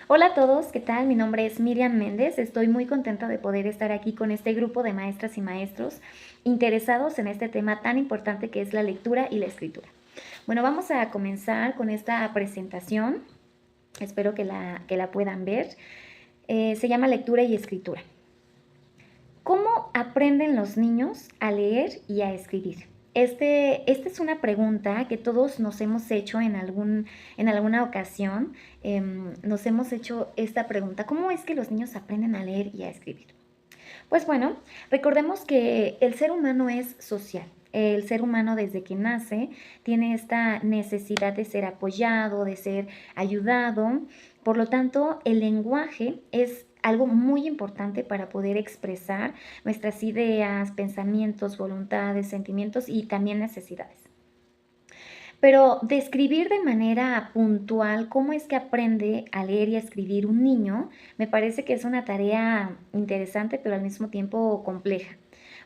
Hola a todos, ¿qué tal? Mi nombre es Miriam Méndez. Estoy muy contenta de poder estar aquí con este grupo de maestras y maestros interesados en este tema tan importante que es la lectura y la escritura. Bueno, vamos a comenzar con esta presentación. Espero que la puedan ver. Se llama Lectura y Escritura. ¿Cómo aprenden los niños a leer y a escribir? Esta es una pregunta que todos nos hemos hecho en alguna ocasión. Nos hemos hecho esta pregunta: ¿cómo es que los niños aprenden a leer y a escribir? Pues bueno, recordemos que el ser humano es social. El ser humano desde que nace tiene esta necesidad de ser apoyado, de ser ayudado. Por lo tanto, el lenguaje es algo muy importante para poder expresar nuestras ideas, pensamientos, voluntades, sentimientos y también necesidades. Pero describir de manera puntual cómo es que aprende a leer y a escribir un niño me parece que es una tarea interesante, pero al mismo tiempo compleja,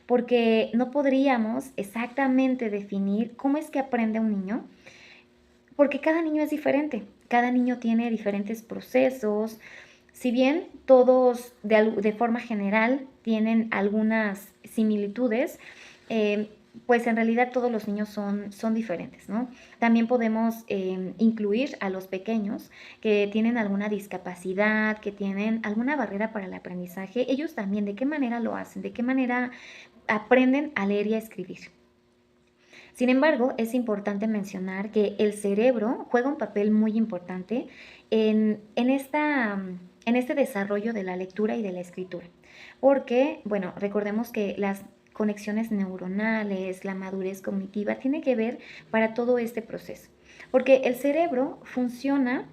porque no podríamos exactamente definir cómo es que aprende un niño, porque cada niño es diferente, cada niño tiene diferentes procesos. Si bien todos de forma general tienen algunas similitudes, eh, pues en realidad todos los niños son diferentes, ¿no? También podemos incluir a los pequeños que tienen alguna discapacidad, que tienen alguna barrera para el aprendizaje. Ellos también, ¿de qué manera lo hacen? ¿De qué manera aprenden a leer y a escribir? Sin embargo, es importante mencionar que el cerebro juega un papel muy importante en este desarrollo de la lectura y de la escritura. Porque, bueno, recordemos que las conexiones neuronales, la madurez cognitiva, tiene que ver para todo este proceso. Porque el cerebro funciona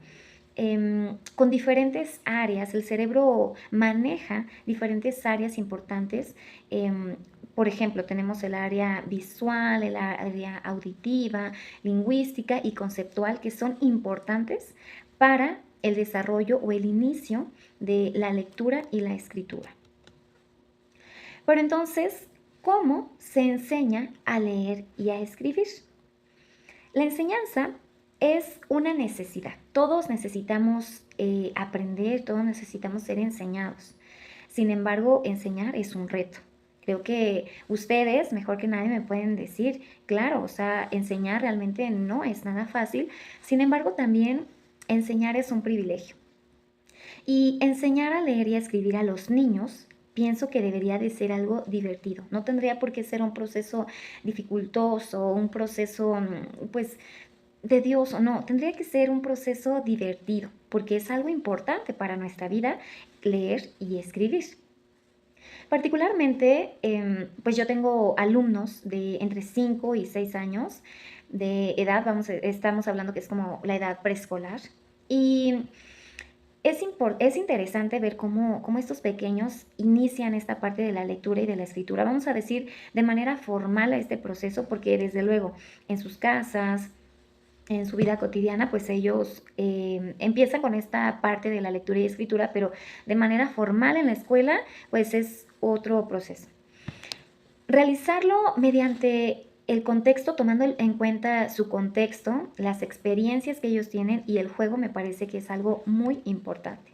con diferentes áreas. El cerebro maneja diferentes áreas importantes. Por ejemplo, tenemos el área visual, el área auditiva, lingüística y conceptual, que son importantes para el desarrollo o el inicio de la lectura y la escritura. Pero entonces, ¿cómo se enseña a leer y a escribir? La enseñanza es una necesidad. Todos necesitamos aprender, todos necesitamos ser enseñados. Sin embargo, enseñar es un reto. Creo que ustedes, mejor que nadie, me pueden decir, claro, o sea, enseñar realmente no es nada fácil. Sin embargo, también enseñar es un privilegio. Y enseñar a leer y a escribir a los niños, pienso que debería de ser algo divertido. No tendría por qué ser un proceso dificultoso, un proceso, pues, tedioso. No, tendría que ser un proceso divertido, porque es algo importante para nuestra vida leer y escribir. Particularmente, pues yo tengo alumnos de entre 5 y 6 años de edad. Estamos hablando que es como la edad preescolar. Y es interesante ver cómo estos pequeños inician esta parte de la lectura y de la escritura. Vamos a decir de manera formal a este proceso, porque desde luego en sus casas, en su vida cotidiana, pues ellos empiezan con esta parte de la lectura y escritura, pero de manera formal en la escuela, pues es otro proceso. Realizarlo mediante el contexto, tomando en cuenta su contexto, las experiencias que ellos tienen y el juego, me parece que es algo muy importante.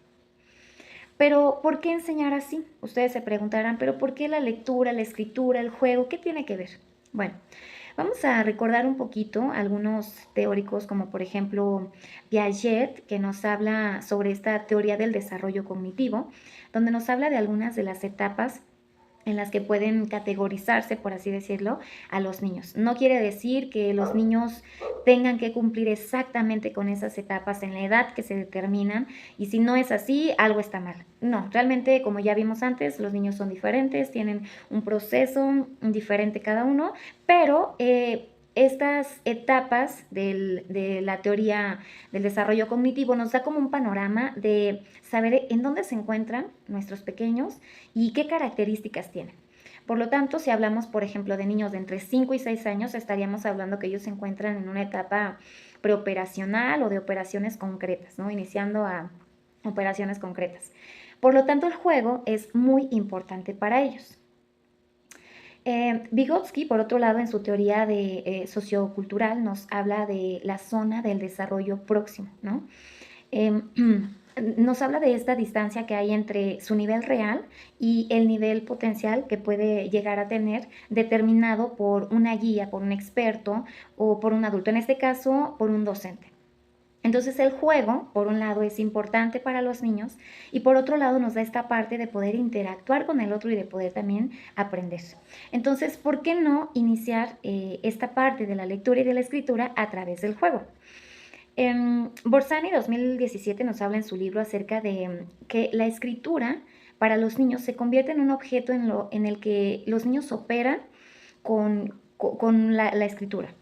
Pero, ¿por qué enseñar así? Ustedes se preguntarán, ¿pero por qué la lectura, la escritura, el juego? ¿Qué tiene que ver? Bueno, vamos a recordar un poquito algunos teóricos, como por ejemplo Piaget, que nos habla sobre esta teoría del desarrollo cognitivo, donde nos habla de algunas de las etapas en las que pueden categorizarse, por así decirlo, a los niños. No quiere decir que los niños tengan que cumplir exactamente con esas etapas en la edad que se determinan, y si no es así, algo está mal. No, realmente, como ya vimos antes, los niños son diferentes, tienen un proceso diferente cada uno, pero estas etapas de la teoría del desarrollo cognitivo nos da como un panorama de saber en dónde se encuentran nuestros pequeños y qué características tienen. Por lo tanto, si hablamos, por ejemplo, de niños de entre 5 y 6 años, estaríamos hablando que ellos se encuentran en una etapa preoperacional o de operaciones concretas, ¿no? Iniciando a operaciones concretas. Por lo tanto, el juego es muy importante para ellos. Vygotsky, por otro lado, en su teoría de sociocultural, nos habla de la zona del desarrollo próximo, ¿no? nos habla de esta distancia que hay entre su nivel real y el nivel potencial que puede llegar a tener determinado por una guía, por un experto o por un adulto, en este caso por un docente. Entonces el juego, por un lado, es importante para los niños y por otro lado nos da esta parte de poder interactuar con el otro y de poder también aprender. Entonces, ¿por qué no iniciar esta parte de la lectura y de la escritura a través del juego? Borsani 2017 nos habla en su libro acerca de que la escritura para los niños se convierte en un objeto en el que los niños operan con la escritura.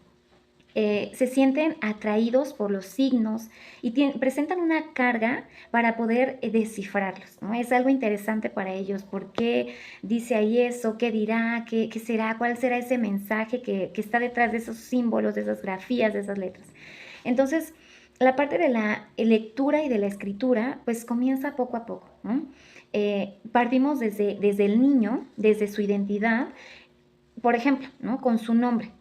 Se sienten atraídos por los signos y presentan una carga para poder descifrarlos, ¿no? Es algo interesante para ellos. ¿Por qué dice ahí eso? ¿Qué dirá? ¿Qué será? ¿Cuál será ese mensaje que está detrás de esos símbolos, de esas grafías, de esas letras? Entonces, la parte de la lectura y de la escritura, pues comienza poco a poco, ¿no? Partimos desde el niño, desde su identidad, por ejemplo, ¿no? Con su nombre.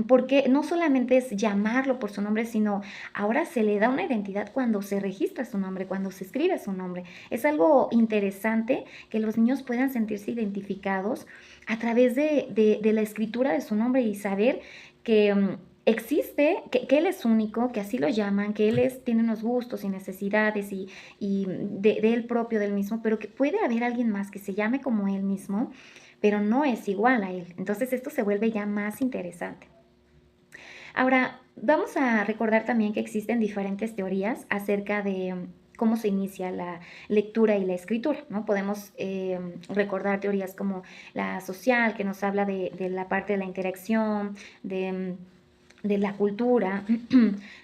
Porque no solamente es llamarlo por su nombre, sino ahora se le da una identidad cuando se registra su nombre, cuando se escribe su nombre. Es algo interesante que los niños puedan sentirse identificados a través de la escritura de su nombre y saber que existe, que él es único, que así lo llaman, que tiene unos gustos y necesidades y de él propio, del mismo, pero que puede haber alguien más que se llame como él mismo, pero no es igual a él. Entonces esto se vuelve ya más interesante. Ahora, vamos a recordar también que existen diferentes teorías acerca de cómo se inicia la lectura y la escritura, ¿no? Podemos recordar teorías como la social, que nos habla de la parte de la interacción, de la cultura,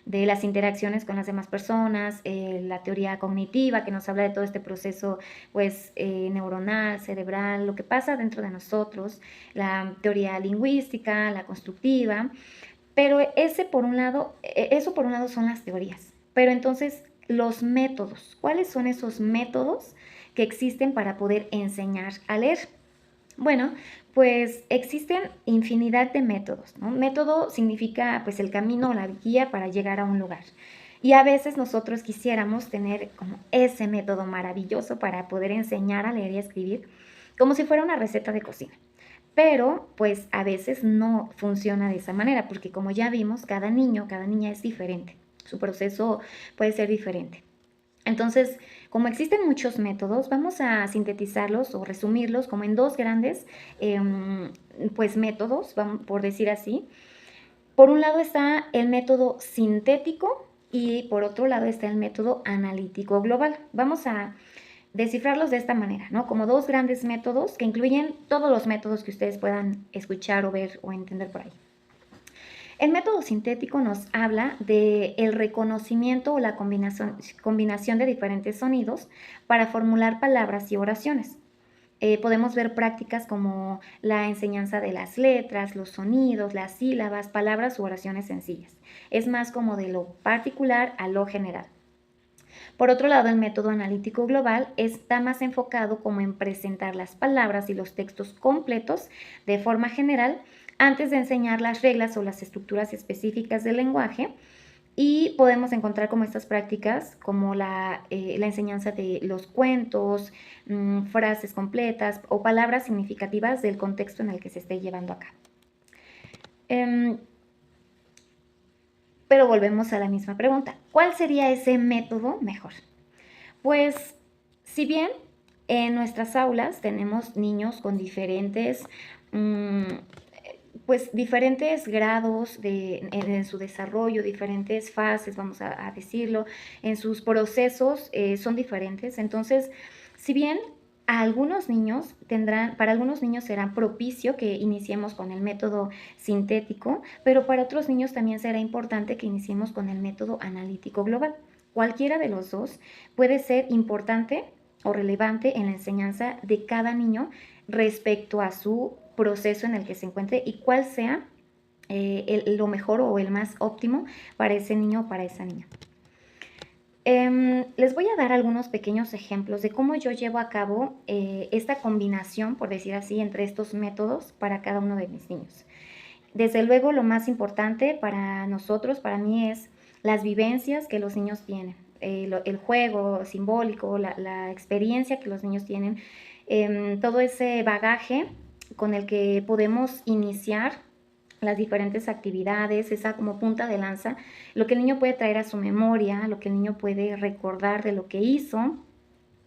de las interacciones con las demás personas, la teoría cognitiva que nos habla de todo este proceso pues, neuronal, cerebral, lo que pasa dentro de nosotros, la teoría lingüística, la constructiva, pero eso por un lado son las teorías. Pero entonces, los métodos, ¿cuáles son esos métodos que existen para poder enseñar a leer? Bueno, pues existen infinidad de métodos, ¿no? Método significa pues el camino o la guía para llegar a un lugar. Y a veces nosotros quisiéramos tener como ese método maravilloso para poder enseñar a leer y a escribir, como si fuera una receta de cocina. Pero pues a veces no funciona de esa manera, porque como ya vimos, cada niño, cada niña es diferente. Su proceso puede ser diferente. Entonces, como existen muchos métodos, vamos a sintetizarlos o resumirlos como en dos grandes pues métodos, por decir así. Por un lado está el método sintético y por otro lado está el método analítico global. Vamos a descifrarlos de esta manera, ¿no? Como dos grandes métodos que incluyen todos los métodos que ustedes puedan escuchar o ver o entender por ahí. El método sintético nos habla del reconocimiento o la combinación de diferentes sonidos para formular palabras y oraciones. Podemos ver prácticas como la enseñanza de las letras, los sonidos, las sílabas, palabras u oraciones sencillas. Es más como de lo particular a lo general. Por otro lado, el método analítico global está más enfocado como en presentar las palabras y los textos completos de forma general antes de enseñar las reglas o las estructuras específicas del lenguaje. Y podemos encontrar como estas prácticas, como la enseñanza de los cuentos, frases completas o palabras significativas del contexto en el que se esté llevando a cabo. Pero volvemos a la misma pregunta. ¿Cuál sería ese método mejor? Pues, si bien en nuestras aulas tenemos niños con diferentes pues diferentes grados en su desarrollo, diferentes fases, vamos a decirlo, en sus procesos son diferentes. Entonces, si bien para algunos niños será propicio que iniciemos con el método sintético, pero para otros niños también será importante que iniciemos con el método analítico global. Cualquiera de los dos puede ser importante o relevante en la enseñanza de cada niño respecto a su proceso en el que se encuentre y cuál sea lo mejor o el más óptimo para ese niño o para esa niña. Les voy a dar algunos pequeños ejemplos de cómo yo llevo a cabo esta combinación, por decir así, entre estos métodos para cada uno de mis niños. Desde luego, lo más importante para nosotros, para mí, es las vivencias que los niños tienen. el juego simbólico, la experiencia que los niños tienen, todo ese bagaje con el que podemos iniciar las diferentes actividades, esa como punta de lanza, lo que el niño puede traer a su memoria, lo que el niño puede recordar de lo que hizo,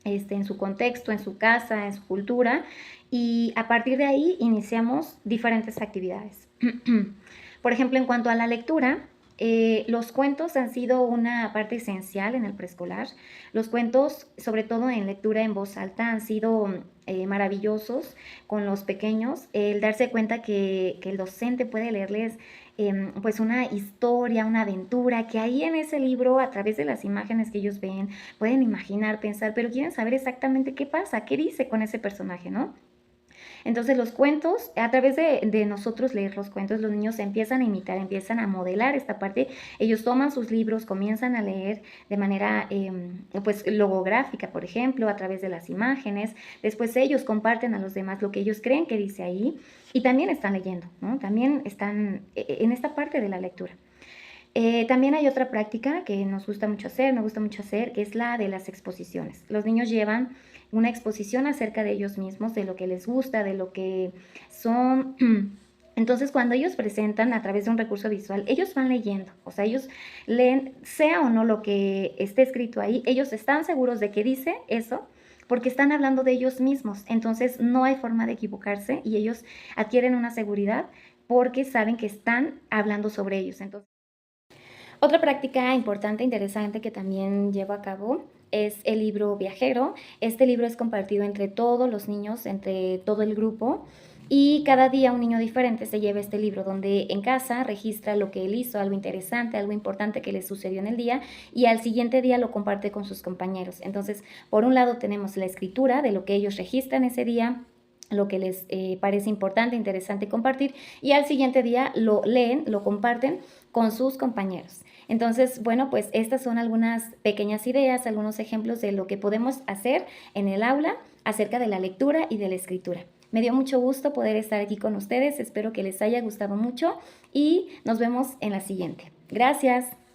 en su contexto, en su casa, en su cultura, y a partir de ahí iniciamos diferentes actividades. Por ejemplo, en cuanto a la lectura, los cuentos han sido una parte esencial en el preescolar. Los cuentos, sobre todo en lectura en voz alta, han sido maravillosos con los pequeños. El darse cuenta que el docente puede leerles pues una historia, una aventura, que ahí en ese libro, a través de las imágenes que ellos ven, pueden imaginar, pensar, pero quieren saber exactamente qué pasa, qué dice con ese personaje, ¿no? Entonces los cuentos, a través de nosotros leer los cuentos, los niños empiezan a imitar, empiezan a modelar esta parte. Ellos toman sus libros, comienzan a leer de manera pues logográfica, por ejemplo, a través de las imágenes. Después ellos comparten a los demás lo que ellos creen que dice ahí y también están leyendo, ¿no? También están en esta parte de la lectura. También hay otra práctica que nos gusta mucho hacer, me gusta mucho hacer, que es la de las exposiciones. Los niños llevan una exposición acerca de ellos mismos, de lo que les gusta, de lo que son. Entonces, cuando ellos presentan a través de un recurso visual, ellos van leyendo, o sea, ellos leen, sea o no lo que esté escrito ahí, ellos están seguros de que dice eso, porque están hablando de ellos mismos. Entonces, no hay forma de equivocarse y ellos adquieren una seguridad porque saben que están hablando sobre ellos. Entonces, otra práctica importante, interesante que también llevo a cabo es el libro viajero. Este libro es compartido entre todos los niños, entre todo el grupo. Y cada día un niño diferente se lleva este libro donde en casa registra lo que él hizo, algo interesante, algo importante que le sucedió en el día y al siguiente día lo comparte con sus compañeros. Entonces, por un lado tenemos la escritura de lo que ellos registran ese día, lo que les parece importante, interesante compartir y al siguiente día lo leen, lo comparten con sus compañeros. Entonces, bueno, pues estas son algunas pequeñas ideas, algunos ejemplos de lo que podemos hacer en el aula acerca de la lectura y de la escritura. Me dio mucho gusto poder estar aquí con ustedes, espero que les haya gustado mucho y nos vemos en la siguiente. Gracias.